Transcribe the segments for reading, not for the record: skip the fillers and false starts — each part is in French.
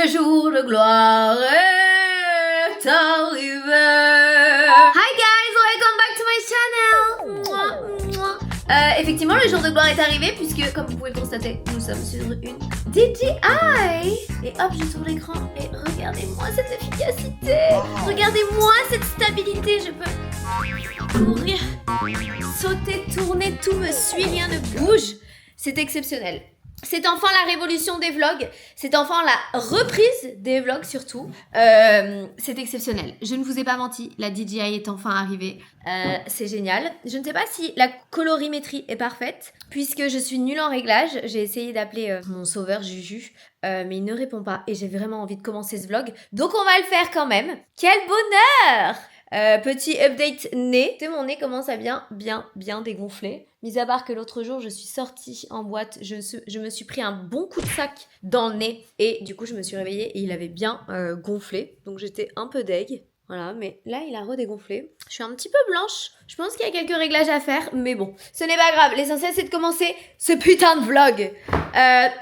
Le jour de gloire est arrivé. Hi guys, welcome back to my channel. Mouah, mouah. Effectivement, le jour de gloire est arrivé puisque, comme vous pouvez le constater, nous sommes sur une DJI. Et hop, je tourne l'écran et regardez-moi cette efficacité. Regardez-moi cette stabilité. Je peux courir, sauter, tourner, tout me suit, rien ne bouge. C'est exceptionnel. C'est enfin la révolution des vlogs, c'est enfin la reprise des vlogs surtout. C'est exceptionnel. Je ne vous ai pas menti, la DJI est enfin arrivée. C'est génial. Je ne sais pas si la colorimétrie est parfaite, puisque je suis nulle en réglage. J'ai essayé d'appeler mon sauveur Juju, mais il ne répond pas et j'ai vraiment envie de commencer ce vlog. Donc on va le faire quand même. Quel bonheur! Petit update nez. Mon nez commence à bien dégonfler. Mis à part que l'autre jour, je suis sortie en boîte, je me suis pris un bon coup de sac dans le nez. Et du coup, je me suis réveillée et il avait bien gonflé. Donc j'étais un peu deg. Voilà, mais là, il a redégonflé. Je suis un petit peu blanche. Je pense qu'il y a quelques réglages à faire, mais bon. Ce n'est pas grave. L'essentiel, c'est de commencer ce putain de vlog.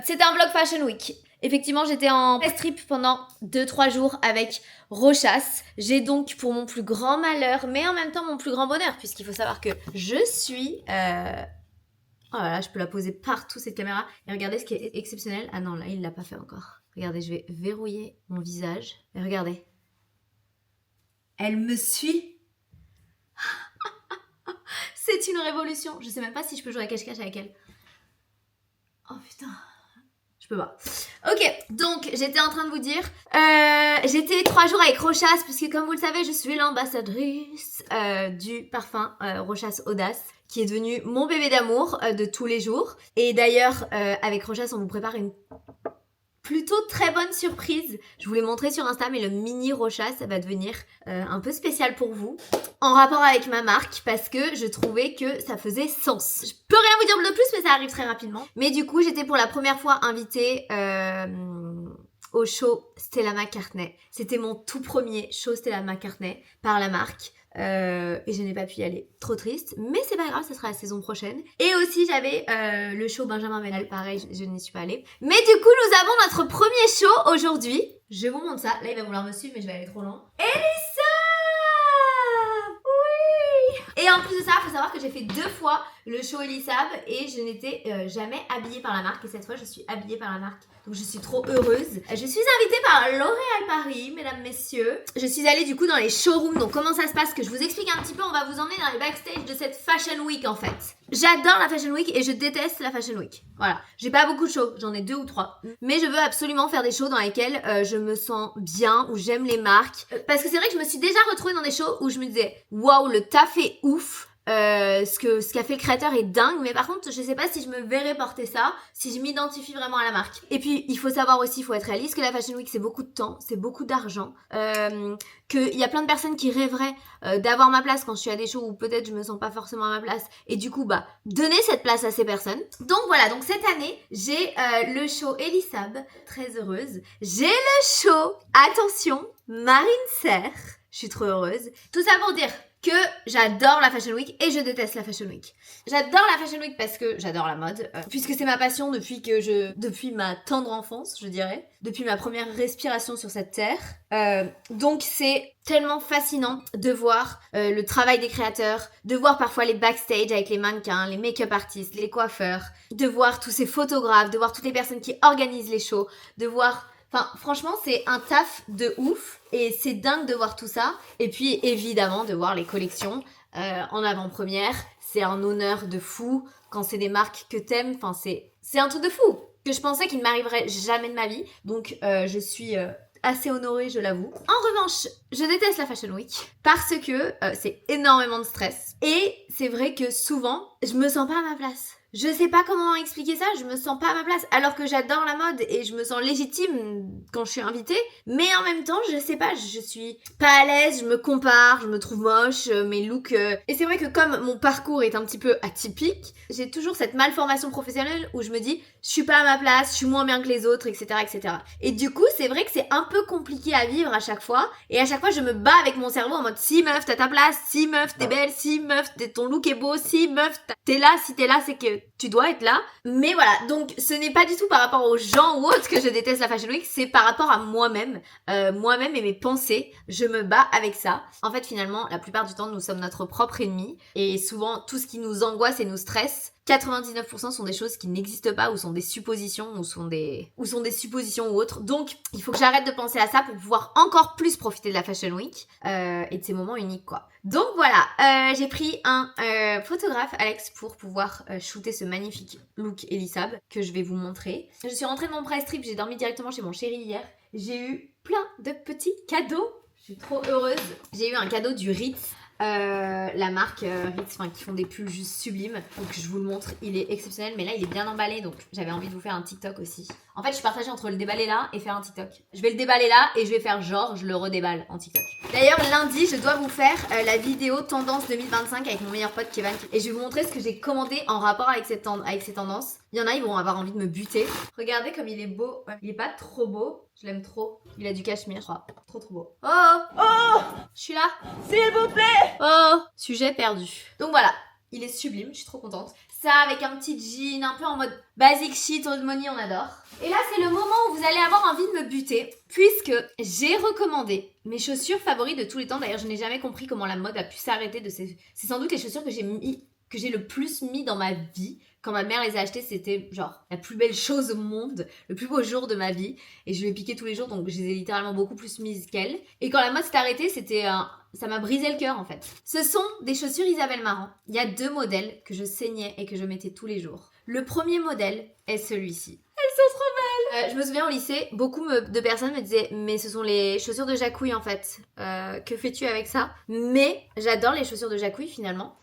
C'est un vlog Fashion Week. Effectivement, j'étais en test trip pendant 2-3 jours avec Rochas. J'ai donc, pour mon plus grand malheur, mais en même temps mon plus grand bonheur, puisqu'il faut savoir que je suis... Oh là là, je peux la poser partout cette caméra. Et regardez ce qui est exceptionnel. Ah non, là, il l'a pas fait encore. Regardez, je vais verrouiller mon visage. Et regardez. Elle me suit. C'est une révolution. Je sais même pas si je peux jouer à cache-cache avec elle. Oh putain. Je peux pas. Ok, donc j'étais en train de vous dire, j'étais 3 jours avec Rochas, puisque comme vous le savez, je suis l'ambassadrice du parfum Rochas Audace, qui est devenu mon bébé d'amour de tous les jours. Et d'ailleurs, avec Rochas, on vous prépare une plutôt très bonne surprise. Je vous l'ai montré sur Insta, mais le mini Rochas, ça va devenir un peu spécial pour vous, en rapport avec ma marque, parce que je trouvais que ça faisait sens. Je peux rien vous dire de plus, mais ça arrive très rapidement. Mais du coup, j'étais pour la première fois invitée au show Stella McCartney. C'était mon tout premier show Stella McCartney par la marque. Et je n'ai pas pu y aller, trop triste, mais c'est pas grave, ça sera la saison prochaine. Et aussi j'avais le show Benjamin Bennell, pareil, je n'y suis pas allée. Mais du coup nous avons notre premier show aujourd'hui. Je vous montre ça, là il va vouloir me suivre mais je vais aller trop loin. Elissa! Oui! Et en plus de ça, il faut savoir que j'ai fait 2 fois le show Elissab et je n'étais jamais habillée par la marque, et cette fois je suis habillée par la marque. Donc je suis trop heureuse. Je suis invitée par L'Oréal Paris, mesdames, messieurs. Je suis allée du coup dans les showrooms. Donc comment ça se passe, que je vous explique un petit peu. On va vous emmener dans les backstage de cette Fashion Week en fait. J'adore la Fashion Week et je déteste la Fashion Week. Voilà. J'ai pas beaucoup de shows, j'en ai 2 ou 3. Mais je veux absolument faire des shows dans lesquels je me sens bien, où j'aime les marques. Parce que c'est vrai que je me suis déjà retrouvée dans des shows où je me disais waouh, le taf est ouf. Ce qu'a fait le créateur est dingue, mais par contre je sais pas si je me verrais porter ça, si je m'identifie vraiment à la marque. Et puis il faut savoir aussi, il faut être réaliste, que la Fashion Week c'est beaucoup de temps, c'est beaucoup d'argent, qu'il y a plein de personnes qui rêveraient d'avoir ma place quand je suis à des shows où peut-être je me sens pas forcément à ma place, et du coup bah donner cette place à ces personnes. Donc voilà, donc cette année j'ai le show Elissab, très heureuse. J'ai le show, attention, Marine Serre, je suis trop heureuse. Tout ça pour dire que j'adore la Fashion Week et je déteste la Fashion Week. J'adore la Fashion Week parce que j'adore la mode, puisque c'est ma passion depuis ma tendre enfance, je dirais, depuis ma première respiration sur cette terre. Donc c'est tellement fascinant de voir le travail des créateurs, de voir parfois les backstage avec les mannequins, les make-up artistes, les coiffeurs, de voir tous ces photographes, de voir toutes les personnes qui organisent les shows, de voir... Enfin, franchement, c'est un taf de ouf et c'est dingue de voir tout ça. Et puis, évidemment, de voir les collections en avant-première. C'est un honneur de fou quand c'est des marques que t'aimes. Enfin, c'est un truc de fou que je pensais qu'il ne m'arriverait jamais de ma vie. Donc, je suis assez honorée, je l'avoue. En revanche, je déteste la Fashion Week parce que c'est énormément de stress. Et c'est vrai que souvent, je me sens pas à ma place. Je sais pas comment expliquer ça, je me sens pas à ma place, alors que j'adore la mode et je me sens légitime quand je suis invitée, mais en même temps, je sais pas, je suis pas à l'aise, je me compare, je me trouve moche, mes looks... Et c'est vrai que comme mon parcours est un petit peu atypique, j'ai toujours cette malformation professionnelle où je me dis, je suis pas à ma place, je suis moins bien que les autres, etc., etc. Et du coup, c'est vrai que c'est un peu compliqué à vivre à chaque fois, et à chaque fois, je me bats avec mon cerveau en mode, si meuf, t'as ta place, si meuf, t'es belle, si meuf, ton look est beau, si meuf, t'es là, si t'es là, c'est que tu dois être là. Mais voilà, donc ce n'est pas du tout par rapport aux gens ou autres que je déteste la Fashion Week, c'est par rapport à moi-même. Moi-même et mes pensées, je me bats avec ça. En fait, finalement, la plupart du temps, nous sommes notre propre ennemi. Et souvent, tout ce qui nous angoisse et nous stresse, 99% sont des choses qui n'existent pas ou sont des suppositions ou sont des suppositions ou autres. Donc, il faut que j'arrête de penser à ça pour pouvoir encore plus profiter de la Fashion Week et de ces moments uniques, quoi. Donc voilà, j'ai pris un photographe, Alex, pour pouvoir shooter ce magnifique look Elisab que je vais vous montrer. Je suis rentrée de mon press trip, j'ai dormi directement chez mon chéri hier. J'ai eu plein de petits cadeaux. Je suis trop heureuse. J'ai eu un cadeau du Ritz. La marque Ritz, qui font des pulls juste sublimes. Donc je vous le montre, il est exceptionnel, mais là il est bien emballé, donc j'avais envie de vous faire un TikTok aussi. En fait, je suis partagée entre le déballer là et faire un TikTok. Je vais le déballer là et je vais faire genre je le redéballe en TikTok. D'ailleurs, lundi, je dois vous faire la vidéo tendance 2025 avec mon meilleur pote Kevin. Et je vais vous montrer ce que j'ai commandé en rapport avec ces tendances. Il y en a, ils vont avoir envie de me buter. Regardez comme il est beau. Ouais, il est pas trop beau. Je l'aime trop. Il a du cachemire, je crois. Trop beau. Oh, je suis là. S'il vous plaît. Oh, sujet perdu. Donc voilà, il est sublime, je suis trop contente. Ça avec un petit jean, un peu en mode basic shit, old money, on adore. Et là, c'est le moment où vous allez avoir envie de me buter, puisque j'ai recommandé mes chaussures favorites de tous les temps. D'ailleurs, je n'ai jamais compris comment la mode a pu s'arrêter de ces... C'est sans doute les chaussures que j'ai le plus mis dans ma vie. Quand ma mère les a achetées, c'était genre la plus belle chose au monde, le plus beau jour de ma vie. Et je les piquais tous les jours, donc je les ai littéralement beaucoup plus mises qu'elle. Et quand la mode s'est arrêtée, ça m'a brisé le cœur en fait. Ce sont des chaussures Isabelle Marant. Il y a 2 modèles que je saignais et que je mettais tous les jours. Le premier modèle est celui-ci. Elles sont trop belles. Je me souviens au lycée, beaucoup de personnes me disaient mais ce sont les chaussures de Jacouille en fait. Que fais-tu avec ça? Mais j'adore les chaussures de Jacouille finalement.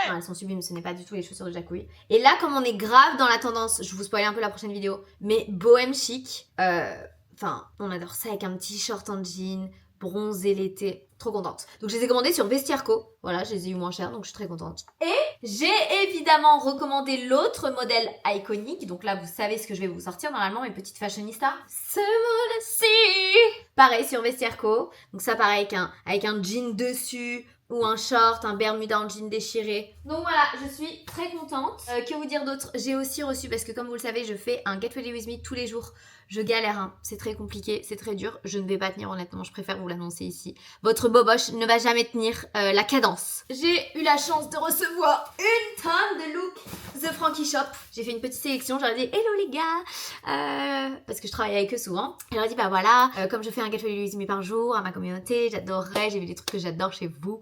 Non, elles sont sublimes, ce n'est pas du tout les chaussures de Jacouille. Et là, comme on est grave dans la tendance, je vous spoil un peu la prochaine vidéo, mais bohème chic, on adore ça avec un petit short en jean, bronzé l'été, trop contente. Donc je les ai commandées sur Vestiaire Co. Voilà, je les ai eu moins cher, donc je suis très contente. Et j'ai évidemment recommandé l'autre modèle iconique, donc là vous savez ce que je vais vous sortir normalement, mes petites fashionistas. Ce modèle-ci, pareil sur Vestiaire Co. Donc ça pareil avec un jean dessus, ou un short, un bermuda en jean déchiré. Donc voilà, je suis très contente. Que vous dire d'autre? J'ai aussi reçu, parce que comme vous le savez, je fais un Get Ready With Me tous les jours. Je galère, hein. C'est très compliqué, c'est très dur. Je ne vais pas tenir honnêtement, je préfère vous l'annoncer ici. Votre boboche ne va jamais tenir la cadence. J'ai eu la chance de recevoir une tonne de looks The Frankie Shop. J'ai fait une petite sélection, j'aurais dit hello les gars, parce que je travaille avec eux souvent. J'aurais dit bah voilà, comme je fais un Get Ready With Me par jour à ma communauté, j'adorerais, j'ai vu des trucs que j'adore chez vous.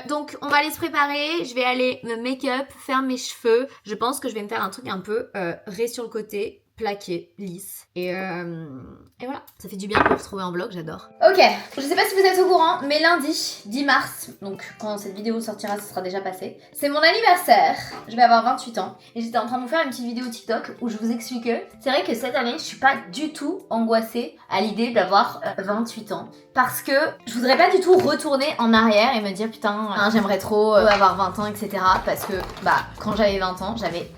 Donc on va aller se préparer, je vais aller me make-up, faire mes cheveux. Je pense que je vais me faire un truc un peu raie sur le côté, plaqué, lisse. Et voilà, ça fait du bien de me retrouver en vlog, j'adore. Ok, je sais pas si vous êtes au courant, mais lundi, 10 mars, donc quand cette vidéo sortira, ce sera déjà passé, c'est mon anniversaire. Je vais avoir 28 ans. Et j'étais en train de vous faire une petite vidéo TikTok où je vous expliquais. C'est vrai que cette année, je suis pas du tout angoissée à l'idée d'avoir 28 ans. Parce que je voudrais pas du tout retourner en arrière et me dire putain, j'aimerais trop avoir 20 ans, etc. Parce que quand j'avais 20 ans,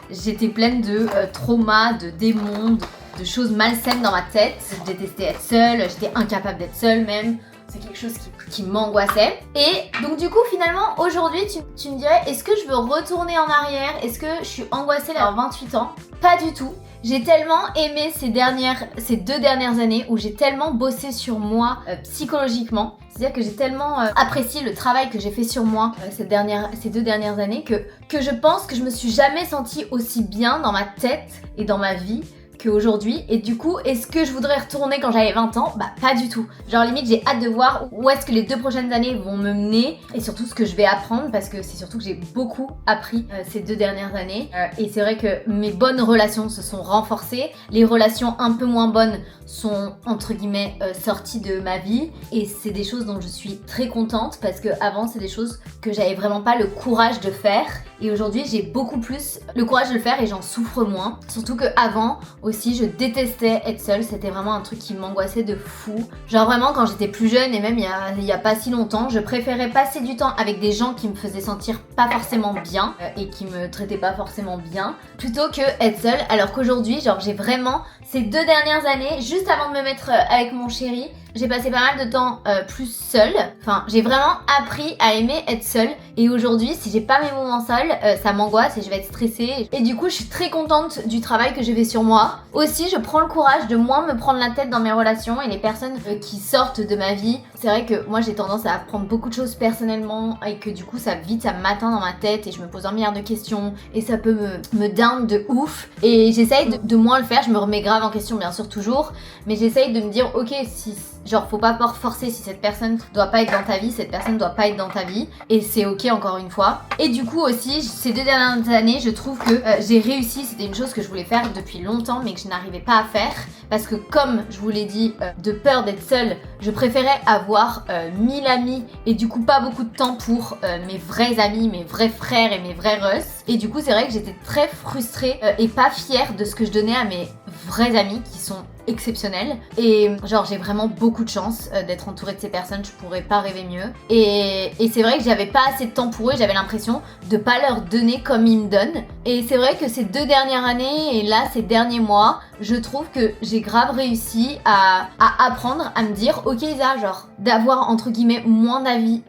j'étais pleine de traumas, de démons, de choses malsaines dans ma tête. Je détestais être seule, j'étais incapable d'être seule même. C'est quelque chose qui m'angoissait. Et donc du coup finalement aujourd'hui tu me dirais est-ce que je veux retourner en arrière? Est-ce que je suis angoissée d'avoir 28 ans? Pas du tout. J'ai tellement aimé ces 2 dernières années où j'ai tellement bossé sur moi psychologiquement. C'est-à-dire que j'ai tellement apprécié le travail que j'ai fait sur moi ces 2 dernières années que je pense que je me suis jamais sentie aussi bien dans ma tête et dans ma vie qu'aujourd'hui. Et du coup, est-ce que je voudrais retourner quand j'avais 20 ans? Pas du tout. Genre limite, j'ai hâte de voir où est-ce que les 2 prochaines années vont me mener et surtout ce que je vais apprendre parce que c'est surtout que j'ai beaucoup appris ces 2 dernières années. Et c'est vrai que mes bonnes relations se sont renforcées. Les relations un peu moins bonnes sont entre guillemets sorties de ma vie et c'est des choses dont je suis très contente parce que avant c'est des choses que j'avais vraiment pas le courage de faire et aujourd'hui j'ai beaucoup plus le courage de le faire et j'en souffre moins. Surtout que avant aussi je détestais être seule, c'était vraiment un truc qui m'angoissait de fou. Genre vraiment quand j'étais plus jeune et même il y a pas si longtemps, je préférais passer du temps avec des gens qui me faisaient sentir pas forcément bien et qui me traitaient pas forcément bien plutôt que être seule. Alors qu'aujourd'hui genre j'ai vraiment ces 2 dernières années, juste avant de me mettre avec mon chéri, j'ai passé pas mal de temps plus seule. Enfin, j'ai vraiment appris à aimer être seule. Et aujourd'hui, si j'ai pas mes moments seuls, ça m'angoisse et je vais être stressée. Et du coup, je suis très contente du travail que je fais sur moi. Aussi, je prends le courage de moins me prendre la tête dans mes relations et les personnes qui sortent de ma vie. C'est vrai que moi, j'ai tendance à prendre beaucoup de choses personnellement et que du coup, ça m'atteint dans ma tête et je me pose un milliard de questions et ça peut me down de ouf. Et j'essaye de moins le faire. Je me remets grave en question, bien sûr, toujours. Mais j'essaye de me dire, ok, si... Genre, faut pas forcer, si cette personne doit pas être dans ta vie, cette personne doit pas être dans ta vie. Et c'est ok, encore une fois. Et du coup aussi, ces 2 dernières années, je trouve que j'ai réussi. C'était une chose que je voulais faire depuis longtemps, mais que je n'arrivais pas à faire. Parce que comme je vous l'ai dit, de peur d'être seule, je préférais avoir 1000 amis. Et du coup, pas beaucoup de temps pour mes vrais amis, mes vrais frères et mes vrais russes. Et du coup, c'est vrai que j'étais très frustrée et pas fière de ce que je donnais à mes vrais amis qui sont exceptionnels. Et genre, j'ai vraiment beaucoup de chance d'être entourée de ces personnes, je pourrais pas rêver mieux. Et c'est vrai que j'avais pas assez de temps pour eux, j'avais l'impression de pas leur donner comme ils me donnent. Et c'est vrai que ces 2 dernières années et là, ces derniers mois, je trouve que j'ai grave réussi à apprendre à me dire, ok Isa, genre, d'avoir entre guillemets moins d'amis,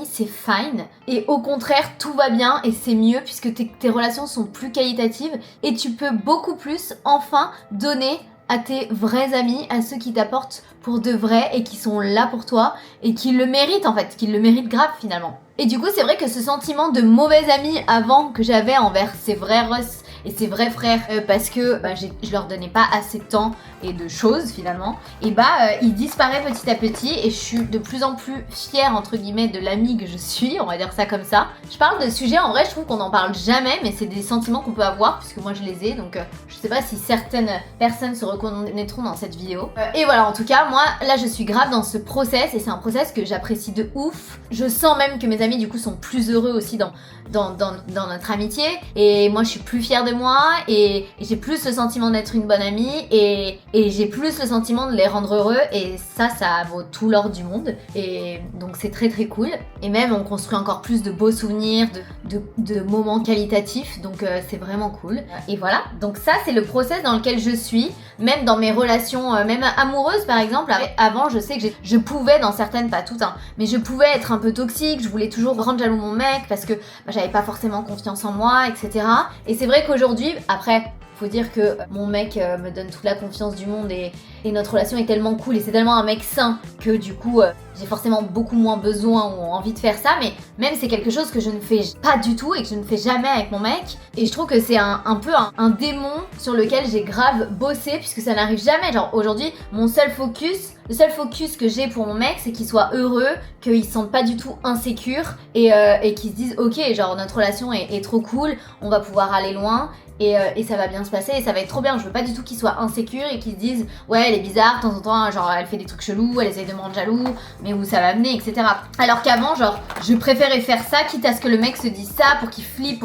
c'est fine. Et au contraire, tout va bien et c'est mieux puisque tes relations sont plus qualitatives et tu peux beaucoup plus enfin donner à tes vrais amis, à ceux qui t'apportent pour de vrai et qui sont là pour toi et qui le méritent en fait, qui le méritent grave finalement. Et du coup, c'est vrai que ce sentiment de mauvais ami avant que j'avais envers ces vrais russes et ses vrais frères parce que je leur donnais pas assez de temps et de choses finalement, et il disparaît petit à petit et je suis de plus en plus fière entre guillemets de l'amie que je suis, on va dire ça comme ça. Je parle de sujets, en vrai je trouve qu'on n'en parle jamais, mais c'est des sentiments qu'on peut avoir puisque moi je les ai, donc je sais pas si certaines personnes se reconnaîtront dans cette vidéo. Et voilà, en tout cas moi là je suis grave dans ce process et c'est un process que j'apprécie de ouf. Je sens même que mes amis du coup sont plus heureux aussi dans notre amitié et moi je suis plus fière de moi et j'ai plus le sentiment d'être une bonne amie et j'ai plus le sentiment de les rendre heureux et ça vaut tout l'or du monde et donc c'est très très cool et même on construit encore plus de beaux souvenirs, de moments qualitatifs, donc c'est vraiment cool. Et voilà, donc ça c'est le process dans lequel je suis, même dans mes relations même amoureuses par exemple. Avant je sais que je pouvais, dans certaines, pas toutes mais je pouvais être un peu toxique, je voulais toujours rendre jaloux mon mec parce que j'avais pas forcément confiance en moi, etc. Et c'est vrai qu'aujourd'hui, après, faut dire que mon mec me donne toute la confiance du monde et notre relation est tellement cool et c'est tellement un mec sain que du coup j'ai forcément beaucoup moins besoin ou envie de faire ça, mais même c'est quelque chose que je ne fais pas du tout et que je ne fais jamais avec mon mec et je trouve que c'est un peu un démon sur lequel j'ai grave bossé puisque ça n'arrive jamais. Genre aujourd'hui le seul focus que j'ai pour mon mec c'est qu'il soit heureux, qu'il se sente pas du tout insécure et qu'il se dise ok, genre notre relation est trop cool, on va pouvoir aller loin et ça va bien se passer et ça va être trop bien. Je veux pas du tout qu'il soit insécure et qu'il se dise ouais elle est bizarre de temps en temps, genre elle fait des trucs chelous, elle essaye de me rendre jaloux, mais où ça va mener, etc. Alors qu'avant genre je préférais faire ça quitte à ce que le mec se dise ça pour qu'il flippe,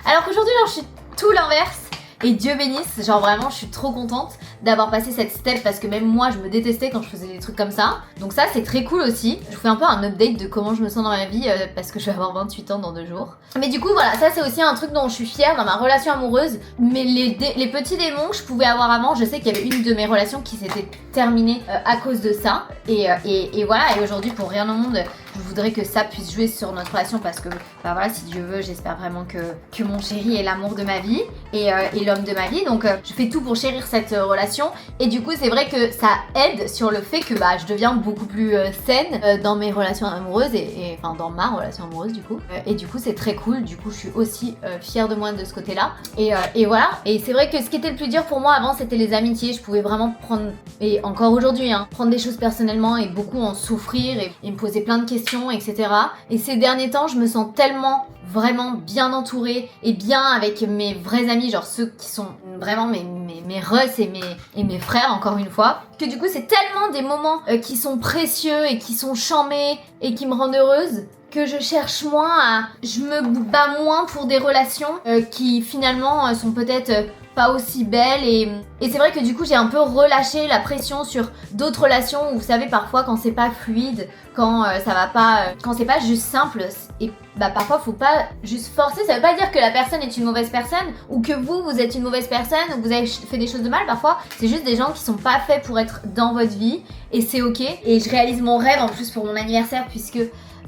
alors qu'aujourd'hui genre je suis tout l'inverse. Et Dieu bénisse, genre vraiment je suis trop contente d'avoir passé cette step parce que même moi je me détestais quand je faisais des trucs comme ça. Donc ça c'est très cool aussi. Je vous fais un peu un update de comment je me sens dans ma vie parce que je vais avoir 28 ans dans 2 jours. Mais du coup voilà, ça c'est aussi un truc dont je suis fière dans ma relation amoureuse. Mais les petits démons que je pouvais avoir avant, je sais qu'il y avait une de mes relations qui s'était terminée à cause de ça. Et voilà, et aujourd'hui pour rien au monde je voudrais que ça puisse jouer sur notre relation parce que bah voilà, si Dieu veut, j'espère vraiment que mon chéri est l'amour de ma vie et l'homme de ma vie. Donc je fais tout pour chérir cette relation et du coup c'est vrai que ça aide sur le fait que je deviens beaucoup plus saine dans mes relations amoureuses et enfin dans ma relation amoureuse du coup. Et du coup c'est très cool, du coup je suis aussi fière de moi de ce côté-là. Et voilà, et c'est vrai que ce qui était le plus dur pour moi avant c'était les amitiés. Je pouvais vraiment prendre, et encore aujourd'hui, prendre des choses personnellement et beaucoup en souffrir et me poser plein de questions, etc. Et ces derniers temps, je me sens tellement vraiment bien entourée et bien avec mes vrais amis, genre ceux qui sont vraiment mes russes et mes frères, encore une fois, que du coup c'est tellement des moments qui sont précieux et qui sont charmés et qui me rendent heureuse que je cherche moins je me bats moins pour des relations qui finalement sont peut-être pas aussi belle et c'est vrai que du coup j'ai un peu relâché la pression sur d'autres relations où vous savez parfois quand c'est pas fluide, quand ça va pas, quand c'est pas juste simple et bah parfois faut pas juste forcer, ça veut pas dire que la personne est une mauvaise personne ou que vous êtes une mauvaise personne ou que vous avez fait des choses de mal, parfois c'est juste des gens qui sont pas faits pour être dans votre vie et c'est ok. Et je réalise mon rêve en plus pour mon anniversaire puisque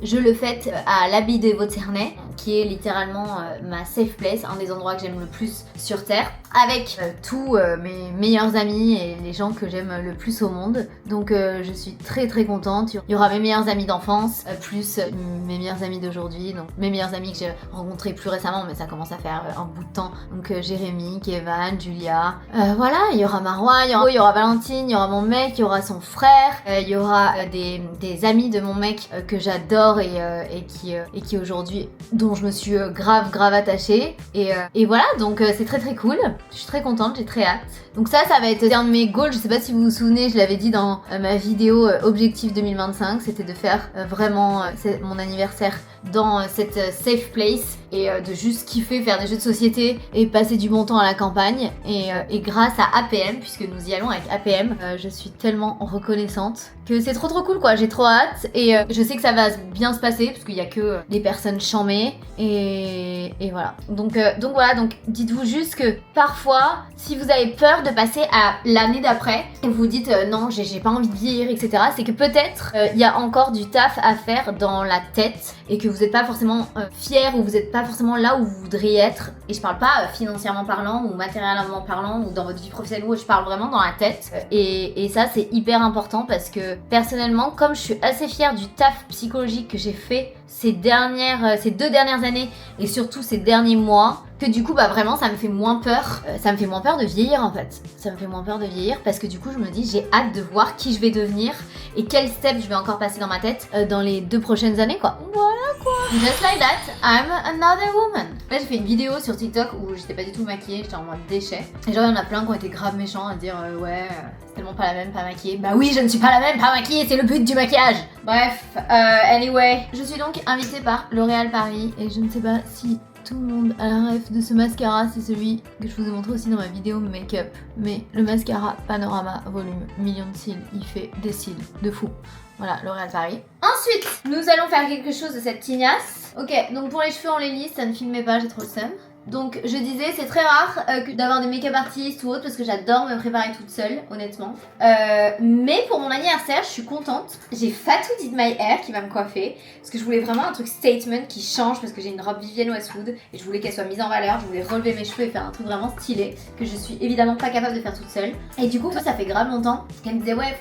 je le fête à l'Abbaye de Vauternay, qui est littéralement ma safe place, un des endroits que j'aime le plus sur Terre, avec tous mes meilleurs amis et les gens que j'aime le plus au monde. Donc je suis très très contente. Il y aura mes meilleurs amis d'enfance, plus mes meilleurs amis d'aujourd'hui, donc mes meilleurs amis que j'ai rencontrés plus récemment, mais ça commence à faire un bout de temps. Donc Jérémy, Kevin, Julia, voilà, il y aura Marois, il y aura Valentine, il y aura mon mec, il y aura son frère, il y aura des amis de mon mec que j'adore et qui aujourd'hui dont je me suis grave attachée et voilà donc c'est très très cool, je suis très contente, j'ai très hâte. Donc ça va être un de mes goals, je sais pas si vous vous souvenez, je l'avais dit dans ma vidéo Objectif 2025, c'était de faire vraiment mon anniversaire dans cette safe place et de juste kiffer, faire des jeux de société et passer du bon temps à la campagne et grâce à APM, puisque nous y allons avec APM, je suis tellement reconnaissante que c'est trop cool quoi, j'ai trop hâte et je sais que ça va bien se passer parce qu'il y a que des personnes charmées et voilà. Donc voilà, donc dites-vous juste que parfois si vous avez peur de passer à l'année d'après et vous vous dites non j'ai pas envie de vieillir etc, c'est que peut-être il y a encore du taf à faire dans la tête et que vous n'êtes pas forcément fier ou vous n'êtes pas forcément là où vous voudriez être. Et je parle pas financièrement parlant ou matériellement parlant ou dans votre vie professionnelle, où je parle vraiment dans la tête. Et ça c'est hyper important parce que personnellement, comme je suis assez fière du taf psychologique que j'ai fait ces 2 dernières années et surtout ces derniers mois, que du coup bah vraiment ça me fait moins peur, ça me fait moins peur de vieillir en fait, ça me fait moins peur de vieillir parce que du coup je me dis j'ai hâte de voir qui je vais devenir et quels steps je vais encore passer dans ma tête dans les 2 prochaines années quoi. Voilà quoi. Just like that, I'm another woman. Là j'ai fait une vidéo sur TikTok où j'étais pas du tout maquillée, j'étais en mode déchet. Et genre il y en a plein qui ont été grave méchants à dire ouais c'est tellement pas la même pas maquillée. Bah oui je ne suis pas la même pas maquillée, c'est le but du maquillage. Bref, anyway, je suis donc invitée par L'Oréal Paris et je ne sais pas si tout le monde a la ref de ce mascara, c'est celui que je vous ai montré aussi dans ma vidéo make-up. Mais le mascara Panorama Volume Million de cils, il fait des cils de fou. Voilà, L'Oréal Paris. Ensuite, nous allons faire quelque chose de cette tignasse. Ok, donc pour les cheveux on les lisse, ça ne filmait pas, j'ai trop le seum. Donc je disais, c'est très rare d'avoir des make-up artistes ou autre parce que j'adore me préparer toute seule, honnêtement. Mais pour mon anniversaire, je suis contente. J'ai Fatou Did My Hair qui va me coiffer parce que je voulais vraiment un truc statement qui change parce que j'ai une robe Vivienne Westwood et je voulais qu'elle soit mise en valeur. Je voulais relever mes cheveux et faire un truc vraiment stylé que je suis évidemment pas capable de faire toute seule. Et du coup, ça fait grave longtemps qu'elle me disait ouais,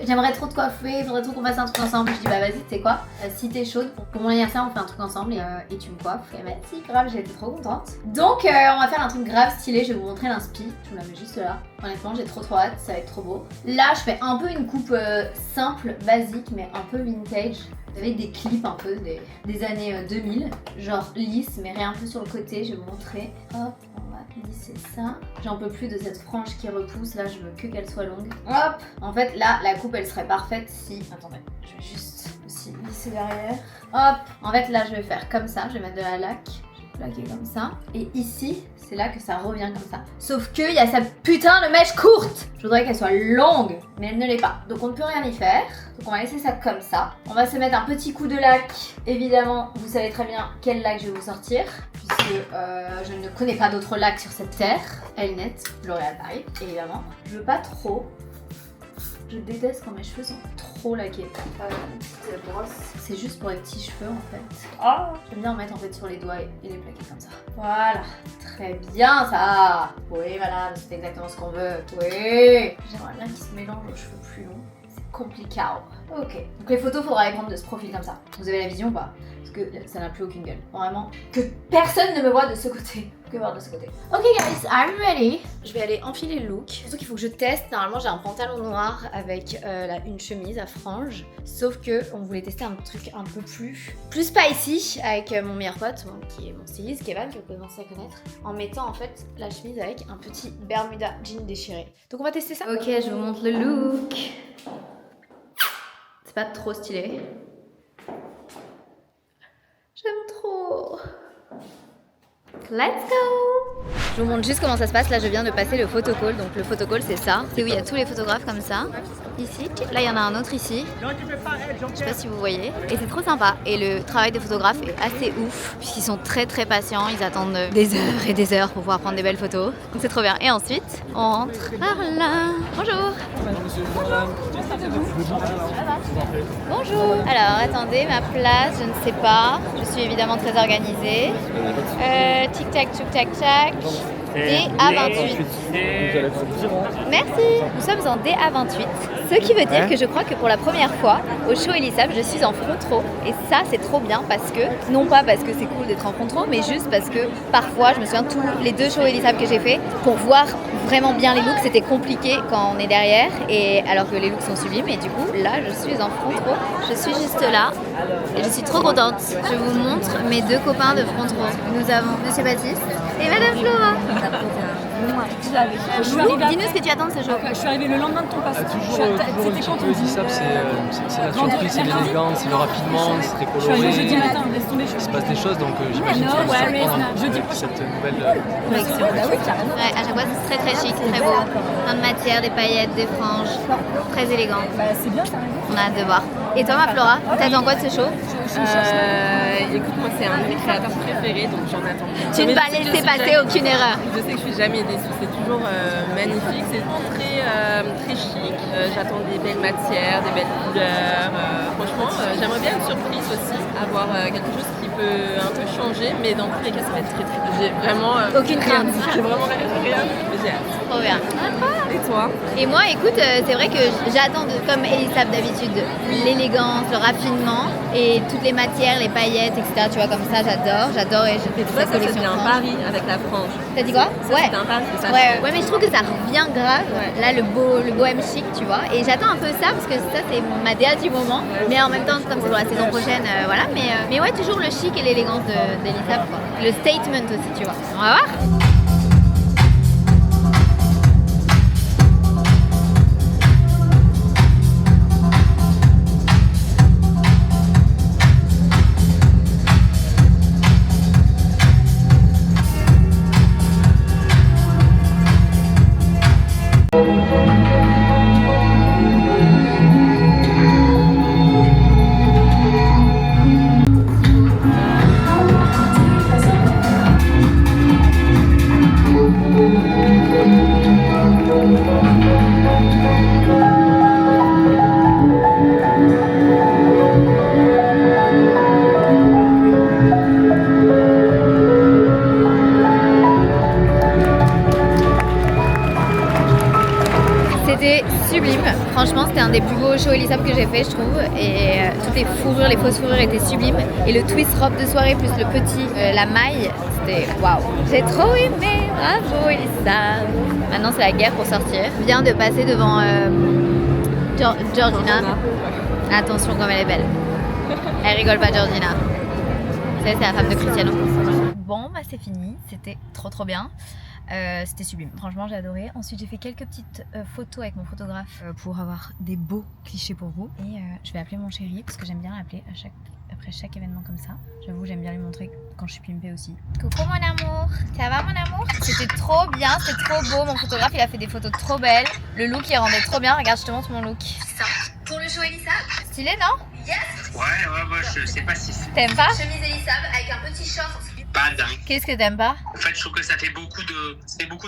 j'aimerais trop te coiffer, faudrait trop qu'on fasse un truc ensemble. Je dis bah vas-y, tu sais quoi, si t'es chaude pour mon anniversaire, on fait un truc ensemble et tu me coiffes. Et bah si, grave, j'ai été trop contente. Donc on va faire un truc grave stylé, je vais vous montrer l'inspi, je vous la mets juste là. Honnêtement j'ai trop hâte, ça va être trop beau. Là je fais un peu une coupe simple, basique mais un peu vintage. Vous avez des clips un peu des années 2000, genre lisse mais rien un peu sur le côté, je vais vous montrer. Hop, on va lisser ça. J'en peux plus de cette frange qui repousse, là je veux que qu'elle soit longue. Hop, en fait là la coupe elle serait parfaite si... Attendez, je vais juste aussi lisser derrière. Hop, en fait là je vais faire comme ça, je vais mettre de la laque. Plaqué comme ça. Et ici, c'est là que ça revient comme ça. Sauf qu'il y a sa putain de mèche courte. Je voudrais qu'elle soit longue, mais elle ne l'est pas. Donc on ne peut rien y faire. Donc on va laisser ça comme ça. On va se mettre un petit coup de lac. Évidemment, vous savez très bien quel lac je vais vous sortir. Puisque je ne connais pas d'autres lacs sur cette terre. Elnet, L'Oréal Paris, évidemment. Je veux pas trop. Je déteste quand mes cheveux sont trop laqués. Petite brosse. C'est juste pour les petits cheveux en fait. Oh, j'aime bien en mettre en fait sur les doigts et les plaquer comme ça. Voilà. Très bien ça. Oui voilà, c'est exactement ce qu'on veut. Oui. J'aimerais bien qu'ils se mélangent aux cheveux plus longs. C'est compliqué. Ok. Donc les photos, faudra les prendre de ce profil comme ça. Vous avez la vision ou pas? Parce que ça n'a plus aucune gueule. Vraiment. Que personne ne me voit de ce côté. Que voir de ce côté. Ok guys, I'm ready. Je vais aller enfiler le look. Surtout qu'il faut que je teste. Normalement j'ai un pantalon noir avec une chemise à franges. Sauf que on voulait tester un truc un peu plus spicy avec mon meilleur pote, qui est mon styliste, Kevin, que vous commencez à connaître. En mettant en fait la chemise avec un petit Bermuda jean déchiré. Donc on va tester ça. Ok, je vous montre le look. C'est pas trop stylé. J'aime trop. Let's go! Je vous montre juste comment ça se passe. Là, je viens de passer le photocall. Donc, le photocall, c'est ça. C'est où il y a tous les photographes comme ça. Ici. Là, il y en a un autre ici. Je sais pas si vous voyez. Et c'est trop sympa. Et le travail des photographes est assez ouf. Puisqu'ils sont très très patients. Ils attendent des heures et des heures pour pouvoir prendre des belles photos. Donc, c'est trop bien. Et ensuite, on rentre par là. Bonjour! Bonjour! Alors, attendez, ma place, je ne sais pas. Je suis évidemment très organisée. Tic-tac, tic-tac-tac. DA28. Merci. Nous sommes en DA28. Ce qui veut dire que je crois que pour la première fois au show Elisab, je suis en front row. Et ça, c'est trop bien parce que, non pas parce que c'est cool d'être en front row, mais juste parce que parfois, je me souviens, tous les 2 shows Elisab que j'ai fait, pour voir vraiment bien les looks, c'était compliqué quand on est derrière, et alors que les looks sont sublimes. Et du coup, là, je suis en front row. Je suis juste là et je suis trop contente. Je vous montre mes 2 copains de front row. Nous avons Monsieur Baptiste et Madame Flora. Dis-nous ce que tu attends de ce show. Je suis arrivée le lendemain de ton passage. Toujours un petit peu Elisab, c'est la surprise, c'est l'élégance, c'est le rapidement, c'est très Je suis arrivée coloré. jeudi matin, laisse tomber. Il se passe des choses, donc j'imagine que ça va me surprendre jeudi avec cette nouvelle collection. Ouais, à chaque fois c'est très chic, très beau. Plein de matière, des paillettes, des franges, très élégant. C'est bien, ça arrive. On a hâte de voir. Et toi, ma Flora, t'attends quoi de ce show? Écoute, moi c'est un de mes créateurs préférés, donc j'en attends. Tu ne vas laisser passer aucune erreur. Je sais que je suis jamais déçue, c'est toujours magnifique, c'est très chic. J'attends des belles matières, des belles couleurs. Franchement, j'aimerais bien une surprise aussi, avoir quelque chose qui peut un peu changer, mais dans tous les cas, ça va être très. J'ai vraiment aucune crainte. J'ai vraiment rien, mais j'ai hâte. Trop bien. Et toi? Et moi, écoute, c'est vrai que j'attends, comme Elisab d'habitude, l'élégance, le raffinement et toutes les matières, les paillettes, etc. Tu vois, comme ça, j'adore et j'ai fait toute cette collection. C'était un pari avec la frange. T'as dit quoi? Ouais. C'était un pari, c'est ça. Ouais, mais je trouve que ça revient grave. Ouais. Là, le bohème chic, tu vois. Et j'attends un peu ça parce que ça, c'est ma DA du moment. Mais en même temps, comme c'est pour la saison prochaine, voilà. Mais ouais, toujours le chic et l'élégance d'Elisab, quoi. Le statement aussi, tu vois. On va voir. C'était sublime, franchement c'était un des plus beaux shows Elisab que j'ai fait je trouve et toutes les fourrures, les fausses fourrures étaient sublimes et le twist robe de soirée plus le petit, la maille, c'était waouh. J'ai trop aimé, bravo Elisab. Maintenant c'est la guerre pour sortir. Je viens de passer devant Georgina. Attention comme elle est belle. Elle rigole pas Georgina. C'est la femme de Cristiano. Bon bah c'est fini, c'était trop bien. C'était sublime, franchement j'ai adoré. Ensuite j'ai fait quelques petites photos avec mon photographe pour avoir des beaux clichés pour vous. Et je vais appeler mon chéri parce que j'aime bien l'appeler après chaque événement comme ça. J'avoue j'aime bien lui montrer quand je suis pimpée aussi. Coucou mon amour, ça va mon amour? C'était trop bien, c'était trop beau, mon photographe il a fait des photos trop belles. Le look il rendait trop bien, regarde je te montre mon look. Ça, pour le show Elisab. Stylé non? Yes. Ouais, je sais pas si c'est T'aimes pas? Chemise Elisab avec un petit short. pas dingue. Qu'est-ce que t'aimes pas? En fait, je trouve que ça fait beaucoup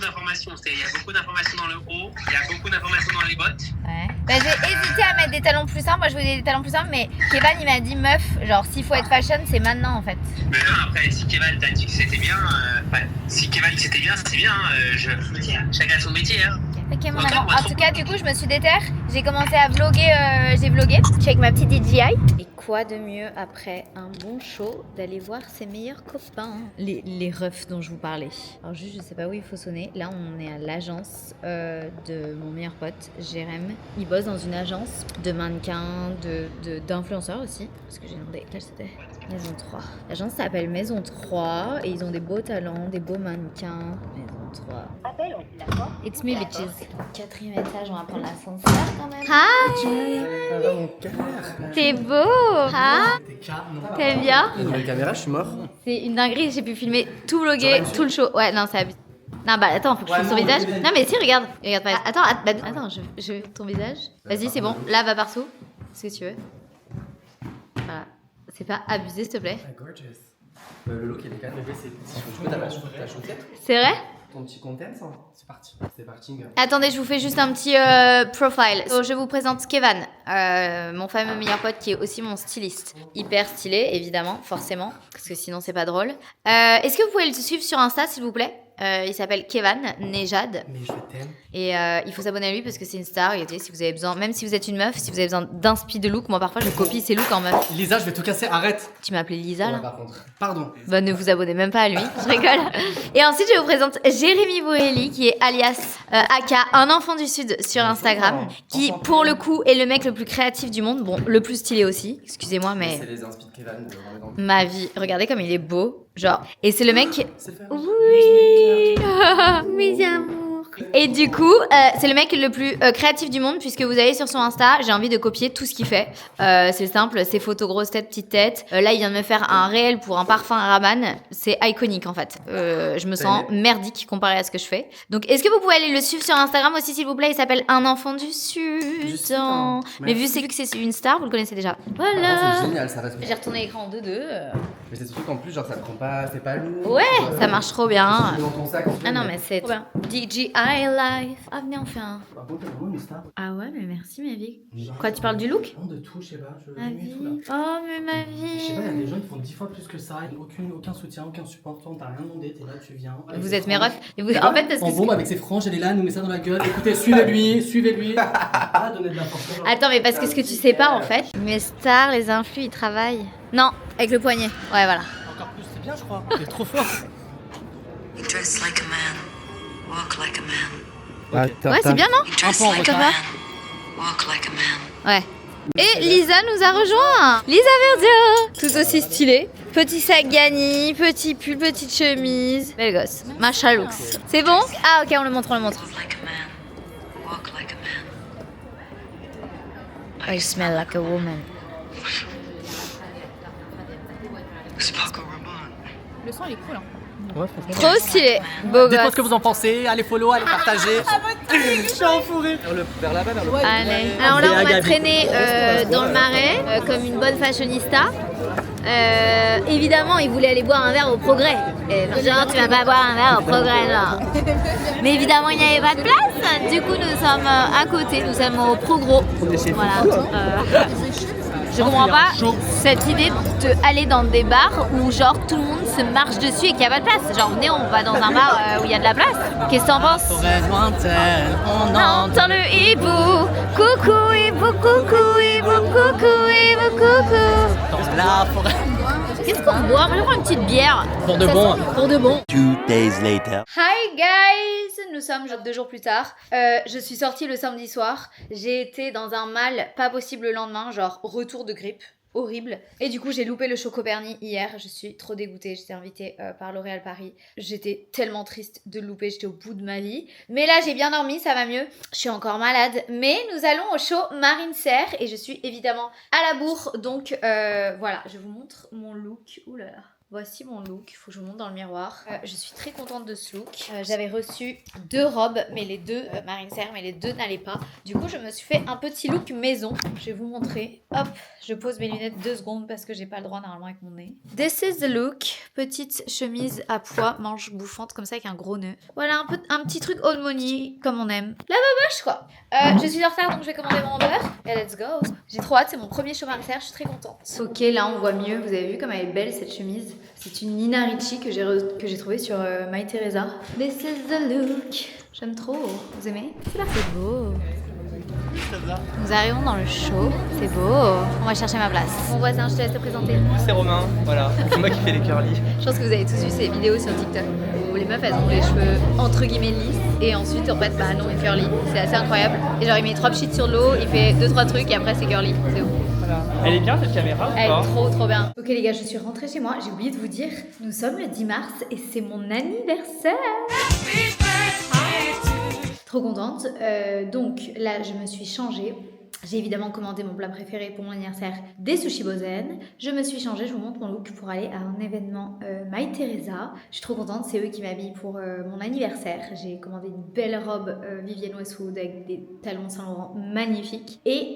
d'informations. Il y a beaucoup d'informations dans le haut, il y a beaucoup d'informations dans les bottes. Ouais. Bah, j'ai hésité à mettre des talons plus simples. Moi, je voulais des talons plus simples, mais Kevin, il m'a dit meuf, genre s'il faut être fashion, c'est maintenant en fait. Mais non, après, si Kevin t'a dit que c'était bien, si Kevin dit que c'était bien, c'est bien. Chacun son métier. Hein. Ok mon amour. En tout cas, du coup, je me suis déterre. J'ai commencé à vlogger. J'ai vlogué. Je suis avec ma petite DJI. Et quoi de mieux après un bon show d'aller voir ses meilleurs copains, les refs dont je vous parlais. Alors juste, je sais pas où il faut sonner. Là, on est à l'agence de mon meilleur pote, Jérém. Il bosse dans une agence de mannequins, d'influenceurs aussi. Parce que j'ai demandé quelle c'était. Maison 3. L'agence s'appelle Maison 3 et ils ont des beaux talents, des beaux mannequins. Maison 3. Appel, d'accord. It's me bitches. 4e étage, on va prendre l'ascenseur quand même. Hi! T'es beau. Ah, t'aimes bien? La nouvelle caméra, je suis mort. C'est une dinguerie, j'ai pu filmer tout vlogger, tout le show. Ouais, non, c'est abusé. Non, bah attends, faut que je filme son visage. Non, mais si, regarde. Regarde pas. Attends, je ton visage. Vas-y, c'est bon. Là, va par-dessous. Ce que tu veux. Voilà. C'est pas abusé, s'il te plaît. Gorgeous. Le look, il est quand même baissé. Tu peux ta chaussette? C'est vrai? Ton petit content, ça? C'est parti. C'est parti, gars. Attendez, je vous fais juste un petit profile. So, je vous présente Kevan, mon fameux meilleur pote qui est aussi mon styliste. Hyper stylé, évidemment, forcément, parce que sinon c'est pas drôle. Est-ce que vous pouvez le suivre sur Insta, s'il vous plaît? Il s'appelle Kevan Nejad. Mais je t'aime. Et il faut s'abonner à lui parce que c'est une star. Et si vous avez besoin, même si vous êtes une meuf, si vous avez besoin d'inspi de look, moi parfois je copie ses looks en meuf. Lisa, je vais tout casser, arrête. Tu m'as appelé Lisa là? Par contre. Pardon. Bah ne vous abonnez même pas à lui, je rigole. Et ensuite je vous présente Jérémy Bourrelli qui est alias aka un enfant du sud sur Instagram, qui pour le coup est le mec le plus créatif du monde, bon le plus stylé aussi, excusez-moi mais C'est les inspi de Kevan. ma vie, regardez comme il est beau, genre, et c'est le mec... C'est fait. Oui, mes amours. Et du coup, c'est le mec le plus créatif du monde puisque vous allez sur son Insta, j'ai envie de copier tout ce qu'il fait. C'est simple, ses photos grosses têtes, petites têtes. Là, il vient de me faire un réel pour un parfum à Rabanne. C'est iconique en fait. Je me sens merdique comparé à ce que je fais. Donc, est-ce que vous pouvez aller le suivre sur Instagram aussi, s'il vous plaît? Il s'appelle Un enfant du Sud. Mais vu que c'est une star, vous le connaissez déjà. Voilà. C'est génial, ça reste. J'ai retourné l'écran en 2-2. Mais c'est surtout qu'en plus, genre, ça prend pas. C'est pas lourd. Ouais, ça marche trop bien. Dans ton sac. Ah non, mais c'est trop bien. DJI Life. Ah, venez, on fait un. Par contre, t'es vraiment une star. Ah ouais, mais merci, ma vie. Quoi, tu parles du look? Non, de tout, je sais pas. Ma vie. Oh, mais ma Je sais pas, il y a vie. des gens qui font 10 fois plus que ça, aucun soutien, aucun support, toi, on t'a rien demandé, t'es là, tu viens. Vous êtes mes refs. Et vous, en fait, parce En que. bombe avec ses franges, elle est là, elle nous met ça dans la gueule. Écoutez, suivez-lui. Ah, donnez de la force. Attends, mais parce que ce que tu sais pas, en fait, mes stars, les influx, ils travaillent. Non, avec le poignet. Ouais, voilà. Encore plus, c'est bien, je crois. T'es trop fort. Dress like a man, walk like a man. Ouais, c'est bien, non? Dress peu en like a retard. man, walk like a man. Ouais. Et Lisa nous a rejoint. Lisa Verdio. Tout aussi stylé. Petit sac Gani, petit pull, petite chemise. Belle gosse. Macha looks. C'est bon? Ah, ok, on le montre. Love like a man, walk like a man. I smell like a woman. Sparkle Rabanne. Le son il est cool. Hein. Ouais, franchement. Trop stylé. Beau Dites-moi gosse. ce que vous en pensez, allez follow, allez partager. Je suis enfourré. Vers là-bas, vers le. Allez. Alors là, on va traîner dans le marais comme une bonne fashionista. Évidemment, il voulait aller boire un verre au Progrès. Et genre, tu vas pas boire un verre au Progrès, genre. Mais évidemment, il n'y avait pas de place. Du coup, nous sommes à côté. Nous sommes au Progro. Voilà. Je comprends pas cette idée d'aller dans des bars où genre tout le monde se marche dessus et qu'il n'y a pas de place. Genre venez, on va dans un bar où il y a de la place. Qu'est-ce que t'en penses? On entend le hibou. Coucou hibou, coucou hibou, coucou hibou, coucou. La forêt. Qu'est-ce qu'on boit? Moi je prends une petite bière. Pour de bon. Pour de bon. 2 days later. Hi guys! Nous sommes 2 jours plus tard. Je suis sortie le samedi soir. J'ai été dans un mal pas possible le lendemain, genre retour de grippe. Horrible. Et du coup, j'ai loupé le show Copernic hier. Je suis trop dégoûtée. J'étais invitée par L'Oréal Paris. J'étais tellement triste de le louper. J'étais au bout de ma vie. Mais là, j'ai bien dormi. Ça va mieux. Je suis encore malade. Mais nous allons au show Marine Serre. Et je suis évidemment à la bourre. Donc, voilà. Je vous montre mon look. Oula. Voici mon look, il faut que je vous montre dans le miroir. Je suis très contente de ce look. J'avais reçu 2 robes, mais les 2, Marine Serre, mais les 2 n'allaient pas. Du coup, je me suis fait un petit look maison. Je vais vous montrer. Hop, je pose mes lunettes 2 secondes parce que j'ai pas le droit normalement avec mon nez. This is the look. Petite chemise à pois, manche bouffante comme ça avec un gros nœud. Voilà, un petit truc old money, comme on aime. La baboche quoi. Je suis en retard donc je vais commander mon Uber. Et let's go. J'ai trop hâte, c'est mon premier show Marine Serre, je suis très contente. Ok, là on voit mieux. Vous avez vu comme elle est belle cette chemise. C'est une Nina Ricci que j'ai trouvée sur My Teresa. This is the look. J'aime trop. Vous aimez? C'est là, c'est beau. Nous arrivons dans le show. C'est beau. On va chercher ma place. Mon voisin, je te laisse te présenter. C'est Romain, voilà. C'est moi qui fais les curly. Je pense que vous avez tous vu ces vidéos sur TikTok où les meufs elles ont les cheveux entre guillemets lisses et ensuite en fait bah non, curly. C'est assez incroyable. Et genre il met 3 pchits sur l'eau, il fait 2-3 trucs et après c'est curly. C'est ouf. Elle est bien cette caméra ou Elle pas? est trop bien. Ok les gars, je suis rentrée chez moi. J'ai oublié de vous dire, nous sommes le 10 mars et c'est mon anniversaire. Trop contente. Donc là, je me suis changée. J'ai évidemment commandé mon plat préféré pour mon anniversaire, des sushis Bozen. Je me suis changée, je vous montre mon look pour aller à un événement My Teresa. Je suis trop contente, c'est eux qui m'habillent pour mon anniversaire. J'ai commandé une belle robe Vivienne Westwood avec des talons Saint-Laurent magnifiques. Et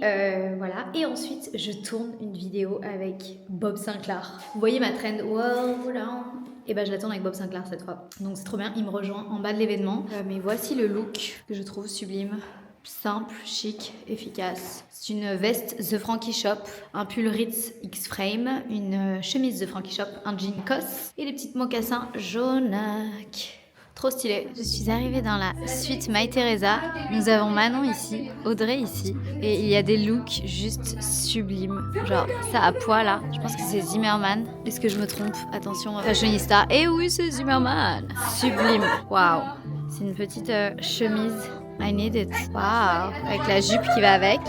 voilà, et ensuite je tourne une vidéo avec Bob Sinclair. Vous voyez ma trend World on. Et ben je la tourne avec Bob Sinclair cette fois. Donc c'est trop bien, il me rejoint en bas de l'événement. Mais voici le look que je trouve sublime. Simple, chic, efficace. C'est une veste The Frankie Shop, un pull Ritz X-Frame, une chemise The Frankie Shop, un jean Cos et des petites mocassins jaunac. Trop stylé. Je suis arrivée dans la suite My Teresa. Nous avons Manon ici, Audrey ici. Et il y a des looks juste sublimes. Genre ça à poids là. Je pense que c'est Zimmerman. Est-ce que je me trompe? Attention, fashionista. Et oui, c'est Zimmerman. Sublime. Waouh. C'est une petite chemise. I need it. Waouh. Avec la jupe qui va avec.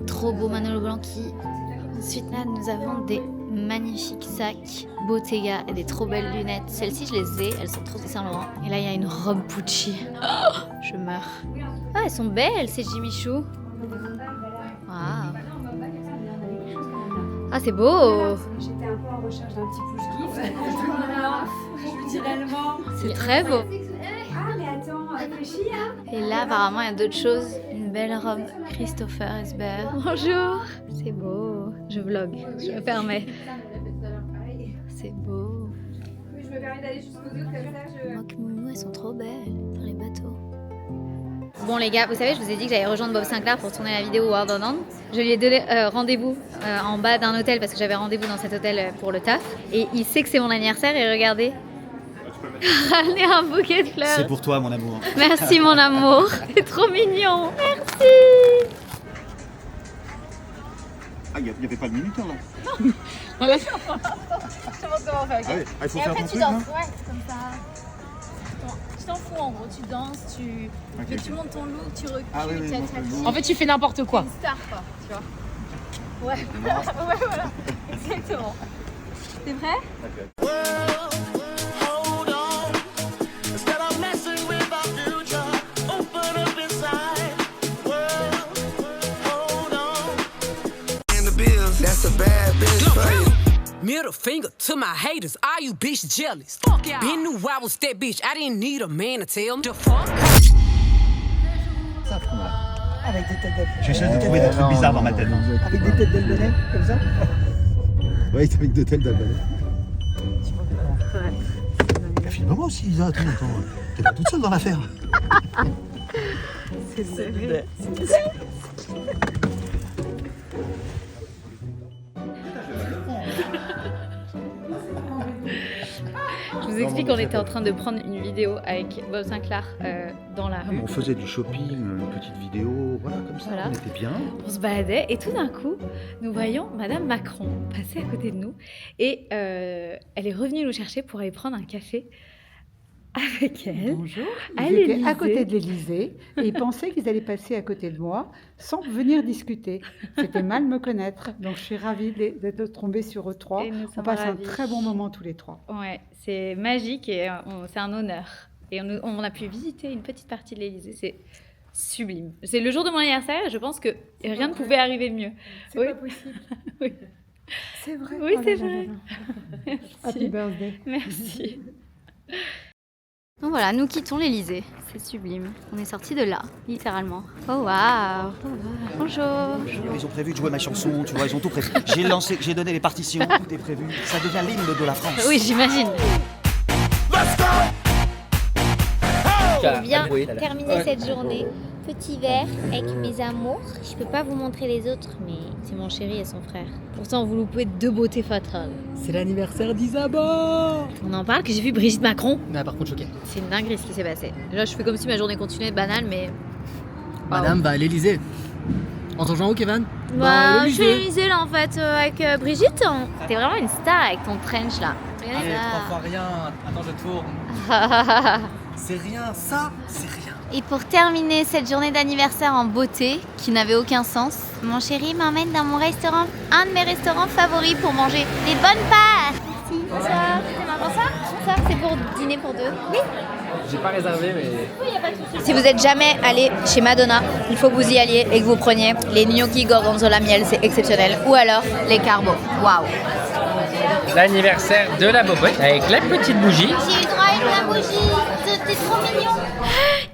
Trop beau Manolo Blanqui. Ensuite là, nous avons des magnifiques sacs Bottega et des trop belles lunettes. Celles-ci, je les ai, elles sont trop Saint-Laurent. Et là, il y a une robe Pucci. Oh, je meurs. Ah, elles sont belles, ces Jimmy Choo. Waouh. Ah, c'est beau. J'étais un peu en recherche d'un petit push-gift. Je lui dis l'allemand. C'est très beau. Ah, mais attends, réfléchis, hein. Et là, apparemment, il y a d'autres choses. Une belle robe Christopher Esber. Bonjour. C'est beau. Je vlog, je me permets. C'est beau. Oui, je me permets d'aller jusqu'aux autres, comme ça, Mock Moumou, elles sont trop belles dans les bateaux. Bon les gars, vous savez, je vous ai dit que j'allais rejoindre Bob Sinclair pour tourner la vidéo World on On. Je lui ai donné rendez-vous en bas d'un hôtel parce que j'avais rendez-vous dans cet hôtel pour le taf. Et il sait que c'est mon anniversaire et regardez. Ramenez un bouquet de fleurs. C'est pour toi mon amour. Merci mon amour, c'est trop mignon. Merci. Ah, il n'y avait pas de minuteur là. je te montre comment on fait, ok. Ah oui, il faut Et faire après ton tu truc, danses, hein. ouais, comme ça. Tu t'en fous en gros, tu danses, Ok, tu ok. montes ton look, tu recules, Ah oui, oui, tu monte le look. En fait tu fais n'importe quoi. Une star quoi, tu vois. Ouais, ouais voilà, exactement. T'es prêt? Middle finger to my haters, are you bitch jealous? Fuck yeah. Been knew I was that bitch, I didn't need a man to tell me the fuck. Ça, fond, là. Avec des têtes d'albonais. J'essaie de trouver des trucs bizarres dans ma tête. Avec des têtes d'albonais, comme ça. Oui, avec des têtes d'albonais. Ouais. Filme-moi aussi, Isa, attends. T'es pas toute seule dans l'affaire. C'est vrai. Je vous explique qu'on était en train de prendre une vidéo avec Bob Sinclair dans la rue. On faisait du shopping, une petite vidéo, voilà, comme ça, Voilà. on était bien. On se baladait et tout d'un coup, nous voyons Madame Macron passer à côté de nous et elle est revenue nous chercher pour aller prendre un café avec elle. Bonjour, à ils étaient l'Élysée. à côté de l'Élysée et ils pensaient qu'ils allaient passer à côté de moi sans venir discuter. C'était mal me connaître, donc je suis ravie d'être tombée sur eux trois. Et nous On sommes passe ravis. un très bon moment tous les trois. Ouais, c'est magique et c'est un honneur. Et on a pu visiter une petite partie de l'Élysée, c'est sublime. C'est le jour de mon anniversaire et je pense que rien ne pouvait arriver de mieux. C'est Oui. pas possible. Oui. C'est vrai. Oui, Oh là c'est là vrai. là là. Merci. Happy birthday. Merci. Donc voilà, nous quittons l'Élysée. C'est sublime. On est sortis de là, littéralement. Oh waouh. Bonjour. Ils ont prévu de jouer ma chanson, tu vois, ils ont tout prévu. J'ai donné les partitions, tout est prévu. Ça devient l'hymne de la France. Oui, j'imagine. On vient terminer cette journée. Petit verre avec mes amours. Je peux pas vous montrer les autres, mais c'est mon chéri et son frère. Pourtant, vous loupez deux beautés fatales. C'est l'anniversaire d'Isabelle. On en parle que j'ai vu Brigitte Macron. Mais par contre choqué. C'est une dinguerie ce qui s'est passé. Là, je fais comme si ma journée continuait banale, mais. Madame va à l'Elysée. En te rejoint où, Kevin? Bah, je suis à l'Élysée là en fait avec Brigitte. T'es vraiment une star avec ton trench là. Regardez Allez, ça. 3 fois rien. Attends, je tourne. C'est rien, ça, c'est rien. Et pour terminer cette journée d'anniversaire en beauté, qui n'avait aucun sens, mon chéri m'emmène dans mon restaurant, un de mes restaurants favoris pour manger des bonnes pâtes. Merci. Bonsoir. C'est maman ça? ça? C'est pour dîner pour deux? Oui. J'ai pas réservé, mais. Oui, y a pas de souci. Si vous êtes jamais allé chez Madonna, il faut que vous y alliez et que vous preniez les gnocchi gorgonzola miel, c'est exceptionnel. Ou alors les carbos. Waouh. L'anniversaire de la bobotte avec la petite bougie. J'ai eu droit à une bougie. T'es trop mignon.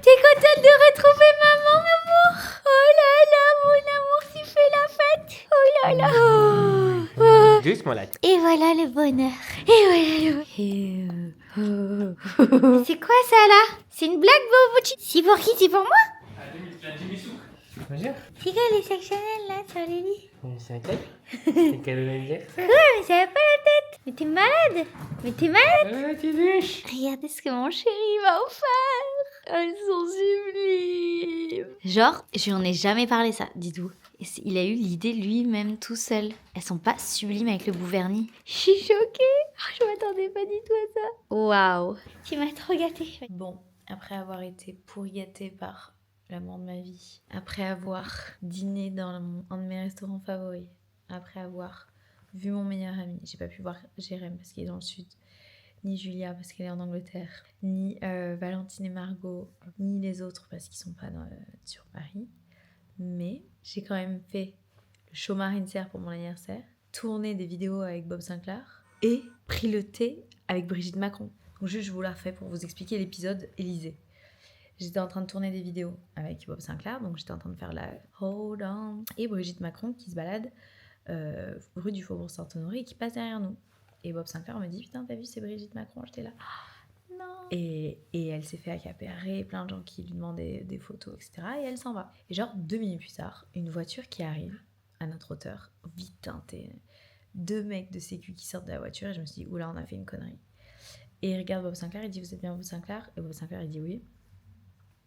T'es contente de retrouver maman, amour? Oh là là, mon amour, tu fais la fête. Oh là là. Doucement là. Et voilà le bonheur. Et voilà le... C'est quoi ça là? C'est une blague, Bobo? C'est pour qui? C'est pour moi? Bonjour. C'est quoi les sacs Chanel là sur les lits? C'est un cadeau. C'est un cadeau d'anniversaire. Quoi? Mais ça va pas la tête? Mais t'es malade? Mais t'es malade? Tu douches. Regardez ce que mon chéri m'a offert. Elles sont sublimes. Genre, je lui en ai jamais parlé ça, dites-vous. Il a eu l'idée lui-même tout seul. Elles sont pas sublimes avec le bout vernis. Je suis choquée. Je m'attendais pas du tout à ça. Waouh. Tu m'as trop gâtée. Bon, après avoir été pourri gâtée par l'amour de ma vie, après avoir dîné dans un de mes restaurants favoris, après avoir vu mon meilleur ami, j'ai pas pu voir Jérém parce qu'il est dans le sud, ni Julia parce qu'elle est en Angleterre, ni Valentine et Margot, ni les autres parce qu'ils sont pas sur Paris. Mais j'ai quand même fait le show Marine Serre pour mon anniversaire, tourné des vidéos avec Bob Sinclair et pris le thé avec Brigitte Macron. Donc juste, je vous la refais pour vous expliquer l'épisode Élysée. J'étais en train de tourner des vidéos avec Bob Sinclair, donc j'étais en train de faire la Hold On et Brigitte Macron qui se balade rue du Faubourg Saint-Honoré et qui passe derrière nous. Et Bob Sinclair me dit « Putain, t'as vu, c'est Brigitte Macron ?» J'étais là « Non !» Et elle s'est fait accaparer, plein de gens qui lui demandaient des photos, etc. Et elle s'en va. Et genre 2 minutes plus tard, une voiture qui arrive à notre hauteur, vite teintée, 2 mecs de sécu qui sortent de la voiture et je me suis dit « Oula, on a fait une connerie !» Et il regarde Bob Sinclair, il dit « Vous êtes bien Bob Sinclair ?» Et Bob Sinclair, il dit « Oui !»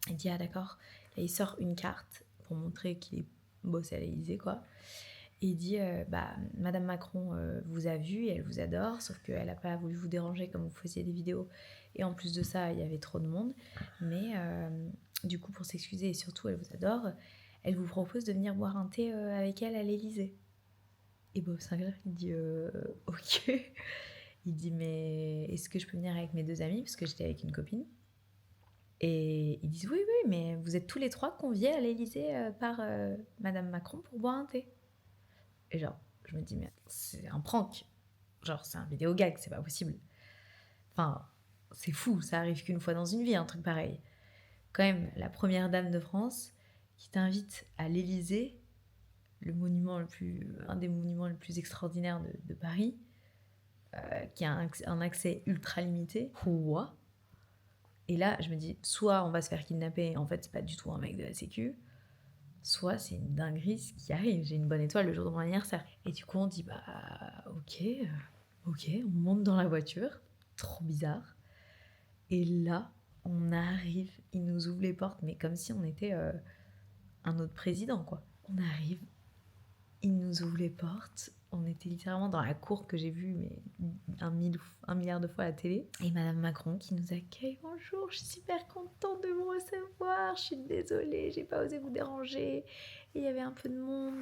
Il dit « Ah d'accord !» Et il sort une carte pour montrer qu'il est bossé à l'Élysée, quoi. Et il dit Madame Macron vous a vu et elle vous adore, sauf qu'elle n'a pas voulu vous déranger comme vous faisiez des vidéos. Et en plus de ça, il y avait trop de monde. Mais du coup, pour s'excuser et surtout, elle vous adore, elle vous propose de venir boire un thé avec elle à l'Élysée. Et Bob Sinclair, il dit ok. Il dit mais est-ce que je peux venir avec mes 2 amis parce que j'étais avec une copine. Et ils disent oui, mais vous êtes tous les 3 conviés à l'Élysée par Madame Macron pour boire un thé. Et genre, je me dis, mais c'est un prank. Genre, c'est un vidéo gag, c'est pas possible. Enfin, c'est fou, ça arrive qu'une fois dans une vie, un truc pareil. Quand même, la première dame de France qui t'invite à l'Élysée, un des monuments les plus extraordinaires de Paris, qui a un accès ultra limité. Quoi ? Et là, je me dis, soit on va se faire kidnapper, en fait, c'est pas du tout un mec de la sécu, soit c'est une dinguerie ce qui arrive, j'ai une bonne étoile le jour de mon anniversaire. Et du coup, on dit, ok, on monte dans la voiture, trop bizarre. Et là, on arrive, il nous ouvre les portes, mais comme si on était un autre président, quoi. On arrive, il nous ouvre les portes, on était littéralement dans la cour que j'ai vue, mais 1 milliard de fois à la télé. Et Madame Macron qui nous accueille. Bonjour, je suis super contente de vous recevoir. Je suis désolée, j'ai pas osé vous déranger. Et il y avait un peu de monde,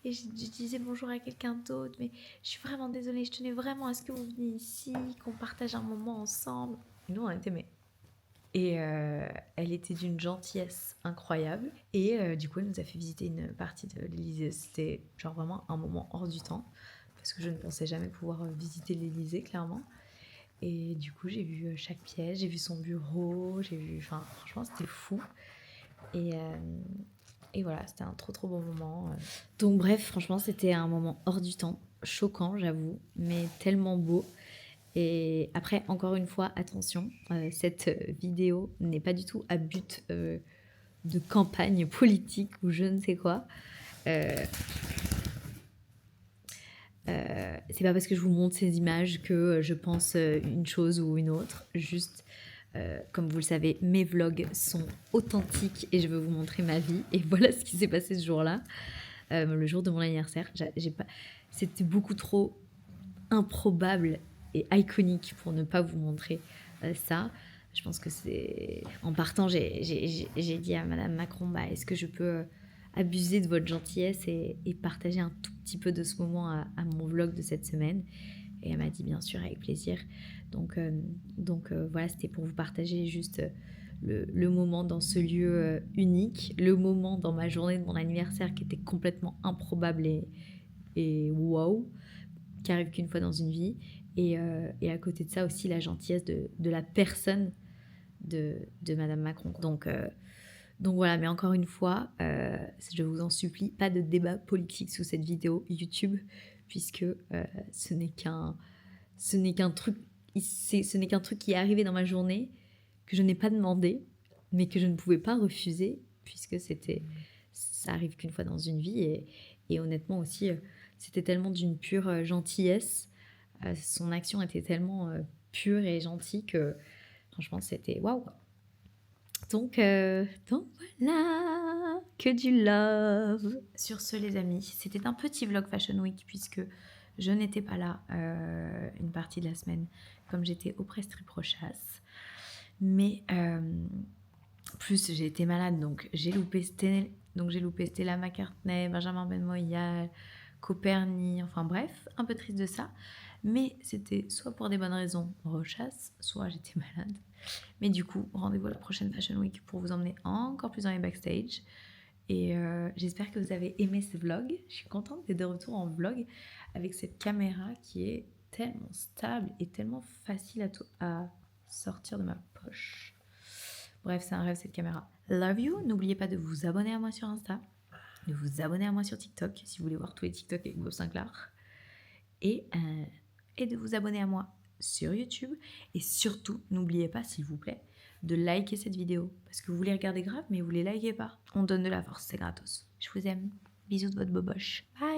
et je disais bonjour à quelqu'un d'autre. Mais je suis vraiment désolée, je tenais vraiment à ce que vous veniez ici, qu'on partage un moment ensemble. Et nous, on était Et elle était d'une gentillesse incroyable. Et du coup, elle nous a fait visiter une partie de l'Élysée. C'était genre vraiment un moment hors du temps. Parce que je ne pensais jamais pouvoir visiter l'Élysée, clairement. Et du coup, j'ai vu chaque pièce, j'ai vu son bureau, Enfin, franchement, c'était fou. Et voilà, c'était un trop bon moment. Donc bref, franchement, c'était un moment hors du temps. Choquant, j'avoue, mais tellement beau. Et après, encore une fois, attention, cette vidéo n'est pas du tout à but de campagne politique ou je ne sais quoi. C'est pas parce que je vous montre ces images que je pense une chose ou une autre. Juste, comme vous le savez, mes vlogs sont authentiques et je veux vous montrer ma vie. Et voilà ce qui s'est passé ce jour-là, le jour de mon anniversaire. C'était beaucoup trop improbable et iconique pour ne pas vous montrer ça. Je pense que c'est... En partant, j'ai dit à Madame Macron, est-ce que je peux abuser de votre gentillesse et partager un tout petit peu de ce moment à mon vlog de cette semaine. Et elle m'a dit bien sûr avec plaisir. Donc voilà, c'était pour vous partager juste le moment dans ce lieu unique, le moment dans ma journée de mon anniversaire qui était complètement improbable et wow, qui arrive qu'une fois dans une vie. Et à côté de ça aussi la gentillesse de la personne de Madame Macron. Donc voilà, mais encore une fois, je vous en supplie, pas de débat politique sous cette vidéo YouTube, puisque ce n'est qu'un truc qui est arrivé dans ma journée, que je n'ai pas demandé, mais que je ne pouvais pas refuser, puisque ça arrive qu'une fois dans une vie, et honnêtement aussi, c'était tellement d'une pure gentillesse, son action était tellement pure et gentille que franchement c'était waouh. Donc voilà, que du love. Sur ce les amis, c'était un petit vlog Fashion Week puisque je n'étais pas là une partie de la semaine comme j'étais au Press Trip Rochas. Mais plus j'ai été malade, donc j'ai loupé Stella McCartney, Benjamin Benmoyal, Copernic, enfin bref, un peu triste de ça. Mais c'était soit pour des bonnes raisons Rochas, soit j'étais malade. Mais du coup, rendez-vous à la prochaine Fashion Week pour vous emmener encore plus dans les backstage. Et j'espère que vous avez aimé ce vlog. Je suis contente d'être de retour en vlog avec cette caméra qui est tellement stable et tellement facile à sortir de ma poche. Bref, c'est un rêve cette caméra. Love you. N'oubliez pas de vous abonner à moi sur Insta, de vous abonner à moi sur TikTok si vous voulez voir tous les TikTok avec Bob Sinclair. Et de vous abonner à moi sur YouTube. Et surtout, n'oubliez pas, s'il vous plaît, de liker cette vidéo. Parce que vous voulez regarder grave, mais vous ne les likez pas. On donne de la force, c'est gratos. Je vous aime. Bisous de votre boboche. Bye.